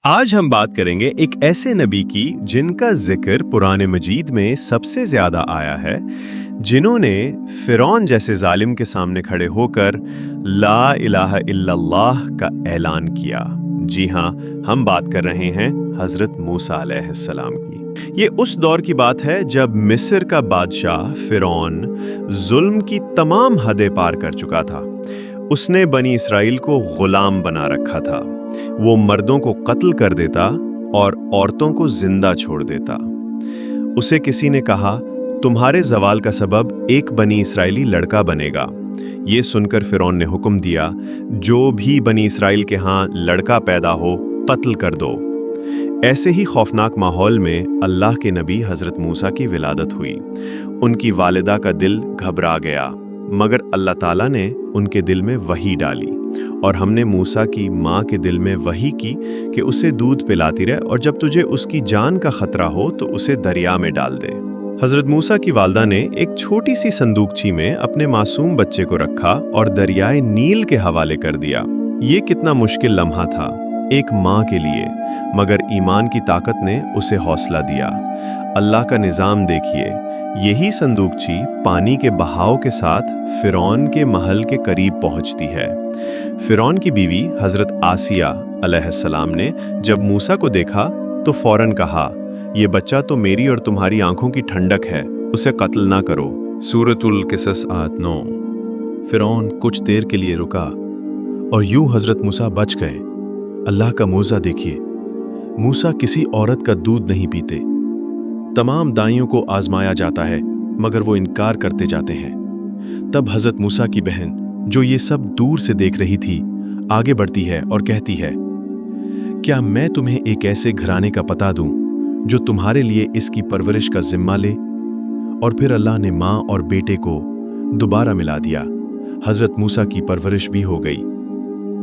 आज हम बात करेंगे एक ऐसे नबी की जिनका जिक्र पुराने मजीद में सबसे ज्यादा आया है, जिन्होंने फिरौन जैसे जालिम के सामने खड़े होकर ला इलाहा इल्लल्लाह का ऐलान किया। जी हाँ, हम बात कर रहे हैं हजरत मूसा अलैहिस्सलाम की। ये उस दौर की बात है जब मिस्र का बादशाह फिरौन जुल्म की तमाम हदें पार कर चुका था। उसने बनी इसराइल को गुलाम बना रखा था। वो मर्दों को कत्ल कर देता और औरतों को जिंदा छोड़ देता। उसे किसी ने कहा, तुम्हारे जवाल का सबब एक बनी इसराइली लड़का बनेगा। ये सुनकर फिरौन ने हुक्म दिया, जो भी बनी इसराइल के यहाँ लड़का पैदा हो कत्ल कर दो। ऐसे ही खौफनाक माहौल में अल्लाह के नबी हजरत मूसा की विलादत हुई। उनकी वालिदा का दिल घबरा गया, मगर अल्लाह ताला ने उनके दिल में वही डाली और हमने मूसा की माँ के दिल में वही की कि उसे दूध पिलाती रहे और जब तुझे उसकी जान का खतरा हो तो उसे दरिया में डाल दे। हजरत मूसा की वालदा ने एक छोटी सी संदूकची में अपने मासूम बच्चे को रखा और दरियाए नील के हवाले कर दिया। ये कितना मुश्किल लम्हा था एक माँ के लिए, मगर ईमान की ताकत ने उसे हौसला दिया। अल्लाह का निज़ाम देखिए, यही संदूकची पानी के बहाव के साथ फिरौन के महल के करीब पहुंचती है। फिरौन की बीवी हजरत आसिया अलैहिस्सलाम ने जब मूसा को देखा तो फौरन कहा, ये बच्चा तो मेरी और तुम्हारी आंखों की ठंडक है, उसे कत्ल ना करो। सूरतुल किसस आयत 9। फिरौन कुछ देर के लिए रुका और यूं हजरत मूसा बच गए। अल्लाह का मौज़ा देखिए, मूसा किसी औरत का दूध नहीं पीते। तमाम दाइयों को आजमाया जाता है मगर वो इनकार करते जाते हैं। तब हजरत मूसा की बहन, जो ये सब दूर से देख रही थी, आगे बढ़ती है और कहती है, क्या मैं तुम्हें एक ऐसे घराने का पता दूं जो तुम्हारे लिए इसकी परवरिश का जिम्मा ले? और फिर अल्लाह ने माँ और बेटे को दोबारा मिला दिया। हजरत मूसा की परवरिश भी हो गई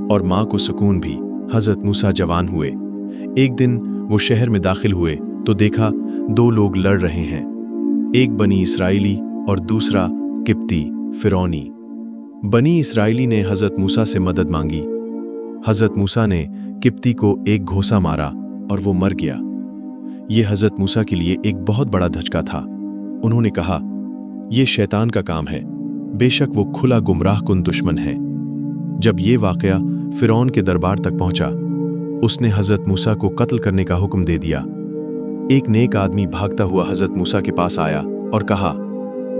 और माँ को सुकून भी। हजरत मूसा जवान हुए। एक दिन वो शहर में दाखिल हुए तो देखा दो लोग लड़ रहे हैं, एक बनी इसराइली और दूसरा किप्ती फिरौनी। बनी इसराइली ने हजरत मूसा से मदद मांगी। हजरत मूसा ने किप्ती को एक घोंसा मारा और वो मर गया। ये हजरत मूसा के लिए एक बहुत बड़ा धचका था। उन्होंने कहा, यह शैतान का काम है, बेशक वो खुला गुमराह कुन दुश्मन है। जब ये वाकया फिरौन के दरबार तक पहुंचा, उसने हजरत मूसा को कत्ल करने का हुक्म दे दिया। एक नेक आदमी भागता हुआ हजरत मूसा के पास आया और कहा,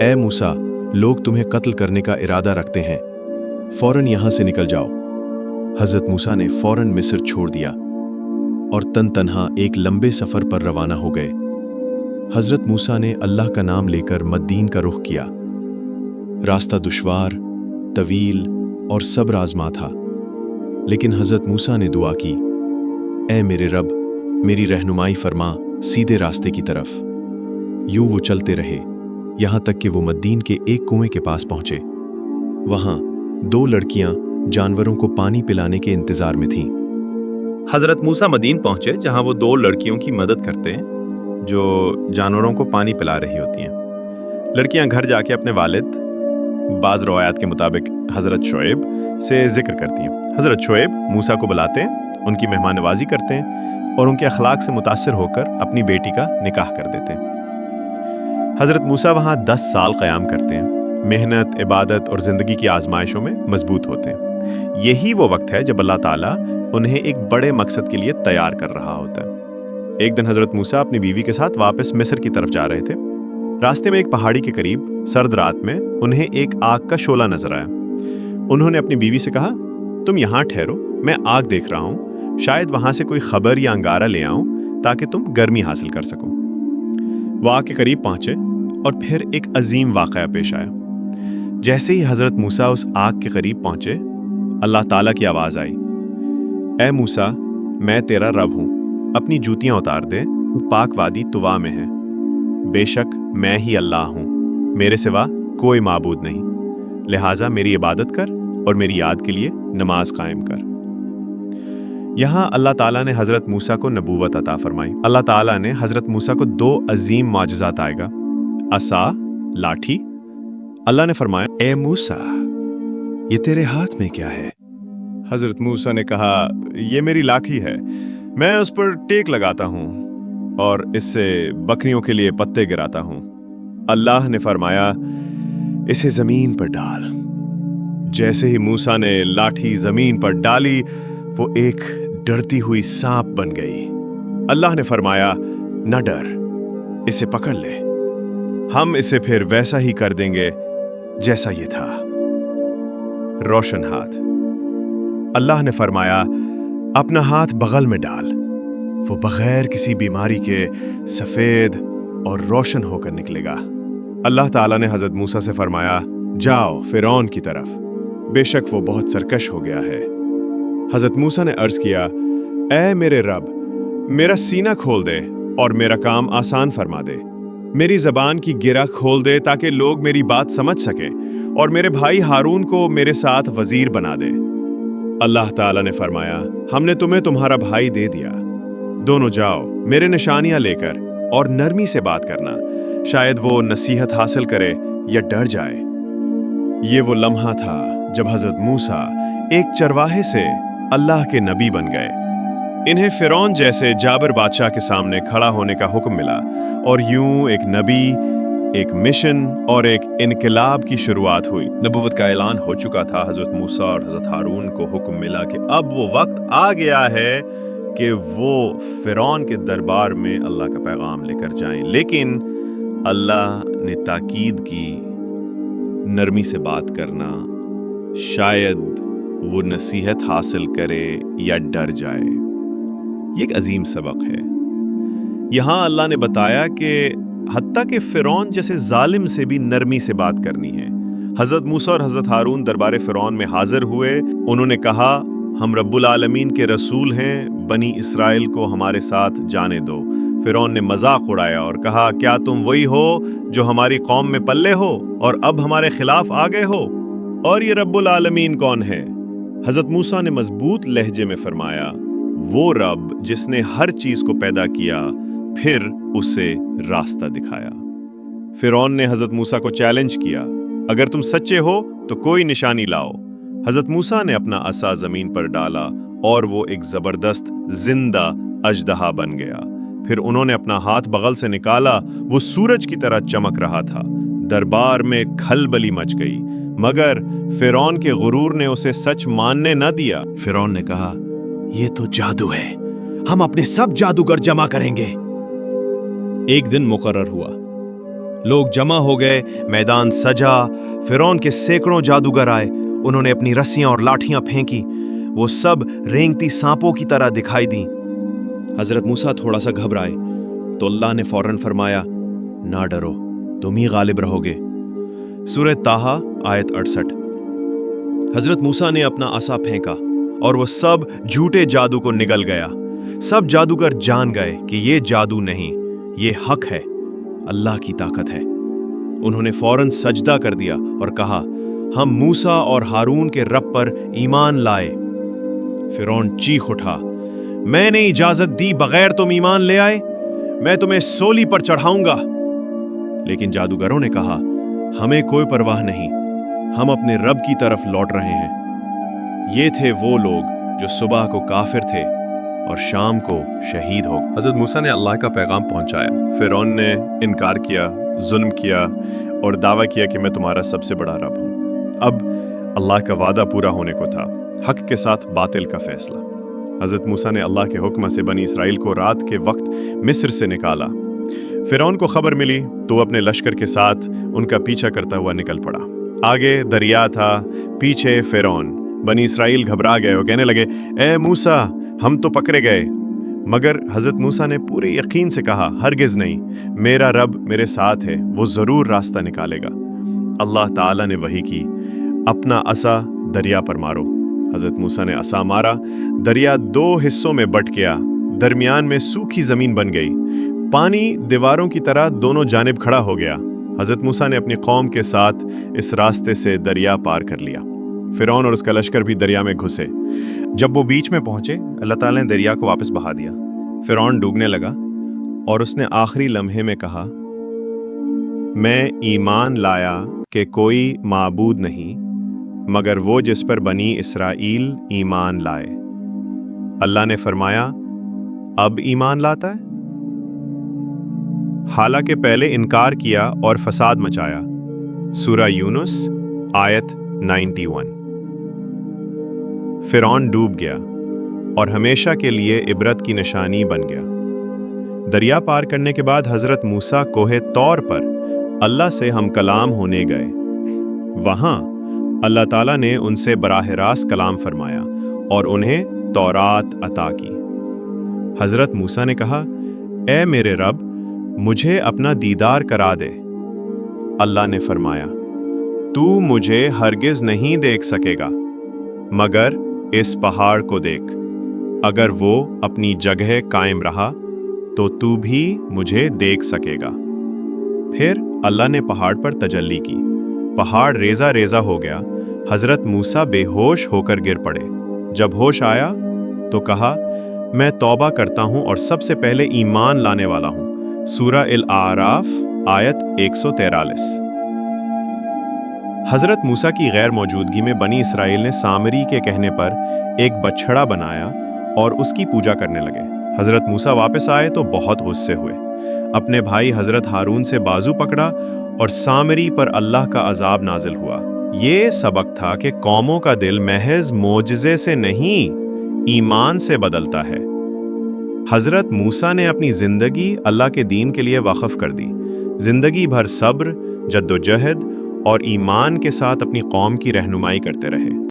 ए मूसा, लोग तुम्हें कत्ल करने का इरादा रखते हैं, फौरन यहां से निकल जाओ। हजरत मूसा ने फौरन मिस्र छोड़ दिया और तन तन्हा एक लंबे सफर पर रवाना हो गए। हजरत मूसा ने अल्लाह का नाम लेकर मदीन का रुख किया। रास्ता दुश्वार, तवील और सब्र आजमा था, लेकिन हजरत मूसा ने दुआ की, ए मेरे रब, मेरी रहनुमाई फरमा सीधे रास्ते की तरफ। यूं वो चलते रहे, यहां तक कि वो मदीन के एक कुएं के पास पहुंचे। वहां दो लड़कियां जानवरों को पानी पिलाने के इंतजार में थीं। हजरत मूसा मदीन पहुंचे, जहां वो दो लड़कियों की मदद करते हैं जो जानवरों को पानी पिला रही होती हैं। लड़कियां घर जाके अपने वालिद, बाज़ रवायात के मुताबिक हजरत शुएब से जिक्र करती हैं। हजरत शुएब मूसा को बुलाते हैं, उनकी मेहमान नवाजी करते हैं और उनके अखलाक से मुतासिर होकर अपनी बेटी का निकाह कर देते हैं। हजरत मूसा वहाँ 10 साल क़याम करते हैं, मेहनत, इबादत और ज़िंदगी की आजमाइशों में मजबूत होते हैं। यही वो वक्त है जब अल्लाह ताला उन्हें एक बड़े मकसद के लिए तैयार कर रहा होता है। एक दिन हजरत मूसा अपनी बीवी के साथ वापस मिस्र की तरफ जा रहे थे। रास्ते में एक पहाड़ी के करीब सर्द रात में उन्हें एक आग का शोला नजर आया। उन्होंने अपनी बीवी से कहा, तुम यहाँ ठहरो, मैं आग देख रहा हूँ, शायद वहां से कोई खबर या अंगारा ले आऊं ताकि तुम गर्मी हासिल कर सको। वो आग के करीब पहुंचे और फिर एक अजीम वाकया पेश आया। जैसे ही हजरत मूसा उस आग के करीब पहुंचे, अल्लाह ताला की आवाज आई, ए मूसा, मैं तेरा रब हूं, अपनी जूतियां उतार दे, पाक वादी तुवा में है। बेशक मैं ही अल्लाह हूं, मेरे सिवा कोई माबूद नहीं, लिहाजा मेरी इबादत कर और मेरी याद के लिए नमाज कायम कर। यहाँ अल्लाह ताला ने हजरत मूसा को नबूवत अता फरमाई। अल्लाह ताला ने हजरत मूसा को 2 अजीम माजिज़ात आएगा, असा, लाठी। अल्लाह ने फरमाया, ए मूसा, ये तेरे हाथ में क्या है? हजरत मूसा ने कहा, ये मेरी लाठी है, मैं उस पर टेक लगाता हूँ और इससे बकरियों के लिए पत्ते गिराता हूँ। अल्लाह ने फरमाया, इसे जमीन पर डाल। जैसे ही मूसा ने लाठी जमीन पर डाली, वो एक डरती हुई सांप बन गई। अल्लाह ने फरमाया, न डर, इसे पकड़ ले, हम इसे फिर वैसा ही कर देंगे जैसा ये था। रोशन हाथ। अल्लाह ने फरमाया, अपना हाथ बगल में डाल। वो बगैर किसी बीमारी के सफेद और रोशन होकर निकलेगा। अल्लाह ताला ने हजरत मूसा से फरमाया, जाओ फिरौन की तरफ, बेशक वो बहुत सरकश हो गया है। हजरत मूसा ने अर्ज किया, ऐ मेरे रब, मेरा सीना खोल दे और मेरा काम आसान फरमा दे। मेरी जबान की गिरा खोल दे ताकि लोग मेरी बात समझ सके, और मेरे भाई हारून को मेरे साथ वजीर बना दे। अल्लाह ताला ने फरमाया, हमने तुम्हें तुम्हारा भाई दे दिया। दोनों जाओ मेरे निशानियां लेकर और नरमी से बात करना, शायद वो नसीहत हासिल करे या डर जाए। ये वो लम्हा था जब हजरत मूसा एक चरवाहे से अल्लाह के नबी बन गए। इन्हें फिरौन जैसे जाबिर बादशाह के सामने खड़ा होने का हुक्म मिला, और यूं एक नबी, एक मिशन और एक इनकलाब की शुरुआत हुई। नबुवत का ऐलान हो चुका था। हजरत मूसा और हजरत हारून को हुक्म मिला कि अब वो वक्त आ गया है कि वो फिरौन के दरबार में अल्लाह का पैगाम लेकर जाएं। लेकिन अल्लाह ने ताकीद की, नरमी से बात करना, शायद वो नसीहत हासिल करे या डर जाए। ये एक अजीम सबक है। यहां अल्लाह ने बताया कि हत्ता के फिरौन जैसे जालिम से भी नरमी से बात करनी है। हजरत मूसा और हजरत हारून दरबार फिरौन में हाजिर हुए। उन्होंने कहा, हम रब्बुल आलमीन के रसूल हैं, बनी इसराइल को हमारे साथ जाने दो। फिरौन ने मजाक उड़ाया और कहा, क्या तुम वही हो जो हमारी कौम में पल्ले हो और अब हमारे खिलाफ आ गए हो? और ये रब्बुल आलमीन कौन है? हजरत मूसा ने मजबूत लहजे में फरमाया, वो रब जिसने हर चीज को पैदा किया फिर उसे रास्ता दिखाया। फिरौन ने हजरत मूसा को चैलेंज किया, अगर तुम सच्चे हो तो कोई निशानी लाओ। हजरत मूसा ने अपना असा जमीन पर डाला और वो एक जबरदस्त जिंदा अजदहा बन गया। फिर उन्होंने अपना हाथ बगल से निकाला, वो सूरज की तरह चमक रहा था। दरबार में खलबली मच गई, मगर फिरौन के गुरूर ने उसे सच मानने न दिया। फिरौन ने कहा, ये तो जादू है, हम अपने सब जादूगर जमा करेंगे। एक दिन मुकर्रर हुआ, लोग जमा हो गए, मैदान सजा। फिरौन के सैकड़ों जादूगर आए। उन्होंने अपनी रस्सियां और लाठियां फेंकी। वो सब रेंगती सांपों की तरह दिखाई दी। हजरत मूसा थोड़ा सा घबराए तो अल्लाह ने फौरन फरमाया, ना डरो, तुम ही गालिब रहोगे। सूरह ताहा आयत 68। हजरत मूसा ने अपना असा फेंका और वो सब झूठे जादू को निगल गया। सब जादूगर जान गए कि ये जादू नहीं, ये हक है, अल्लाह की ताकत है। उन्होंने फौरन सजदा कर दिया और कहा, हम मूसा और हारून के रब पर ईमान लाए। फिरौन चीख उठा, मैंने इजाजत दी बगैर तुम ईमान ले आए, मैं तुम्हें सोली पर चढ़ाऊंगा। लेकिन जादूगरों ने कहा, हमें कोई परवाह नहीं, हम अपने रब की तरफ लौट रहे हैं। ये थे वो लोग जो सुबह को काफिर थे और शाम को शहीद हो। हजरत मूसा ने अल्लाह का पैगाम पहुंचाया। फिरौन ने इनकार किया, जुल्म किया और दावा किया कि मैं तुम्हारा सबसे बड़ा रब हूं। अब अल्लाह का वादा पूरा होने को था, हक के साथ बातिल का फैसला। हजरत मूसा ने अल्लाह के हुक्म से बनी इसराइल को रात के वक्त मिस्र से निकाला। फिरौन को खबर मिली तो अपने लश्कर के साथ उनका पीछा करता हुआ निकल पड़ा। आगे दरिया था, पीछे फिरौन। बनी इसराइल घबरा गए और कहने लगे, ए मूसा, हम तो पकड़े गए। मगर हजरत मूसा ने पूरे यकीन से कहा, हरगिज नहीं, मेरा रब मेरे साथ है, वो जरूर रास्ता निकालेगा। अल्लाह ताला ने वही की, अपना असा दरिया पर मारो। हजरत मूसा ने असा मारा, दरिया दो हिस्सों में बट गया, दरमियान में सूखी जमीन बन गई। पानी दीवारों की तरह दोनों जानिब खड़ा हो गया। हजरत मूसा ने अपनी कौम के साथ इस रास्ते से दरिया पार कर लिया। फिरौन और उसका लश्कर भी दरिया में घुसे। जब वो बीच में पहुंचे, अल्लाह ताला ने दरिया को वापस बहा दिया। फिरौन डूबने लगा और उसने आखिरी लम्हे में कहा, मैं ईमान लाया कि कोई माबूद नहीं मगर वो जिस पर बनी इसराइल ईमान लाए। अल्लाह ने फरमाया, اب ایمان لاتا ہے؟ حالانکہ پہلے انکار کیا اور فساد مچایا۔ سورہ یونس آیت 91۔ فرعون ڈوب گیا اور ہمیشہ کے لیے عبرت کی نشانی بن گیا۔ دریا پار کرنے کے بعد حضرت موسیٰ کوہ طور پر اللہ سے ہم کلام ہونے گئے۔ وہاں اللہ تعالیٰ نے ان سے براہ راست کلام فرمایا اور انہیں تورات عطا کی۔ حضرت موسیٰ نے کہا، اے میرے رب، مجھے اپنا دیدار کرا دے۔ اللہ نے فرمایا، تو مجھے ہرگز نہیں دیکھ سکے گا، مگر اس پہاڑ کو دیکھ۔ اگر وہ اپنی جگہ قائم رہا تو بھی مجھے دیکھ سکے گا۔ پھر اللہ نے پہاڑ پر تجلی کی، پہاڑ ریزہ ریزہ ہو گیا۔ حضرت موسیٰ بے ہوش ہو کر گر پڑے۔ جب ہوش آیا تو کہا، میں توبہ کرتا ہوں اور سب سے پہلے ایمان لانے والا ہوں۔ سورہ الاعراف آیت 143۔ حضرت موسیٰ کی غیر موجودگی میں بنی اسرائیل نے سامری کے کہنے پر ایک بچھڑا بنایا اور اس کی پوجا کرنے لگے۔ حضرت موسیٰ واپس آئے تو بہت غصے ہوئے، اپنے بھائی حضرت ہارون سے بازو پکڑا اور سامری پر اللہ کا عذاب نازل ہوا۔ یہ سبق تھا کہ قوموں کا دل محض معجزے سے نہیں، ایمان سے بدلتا ہے۔ حضرت موسیٰ نے اپنی زندگی اللہ کے دین کے لیے وقف کر دی، زندگی بھر صبر، جد و جہد اور ایمان کے ساتھ اپنی قوم کی رہنمائی کرتے رہے۔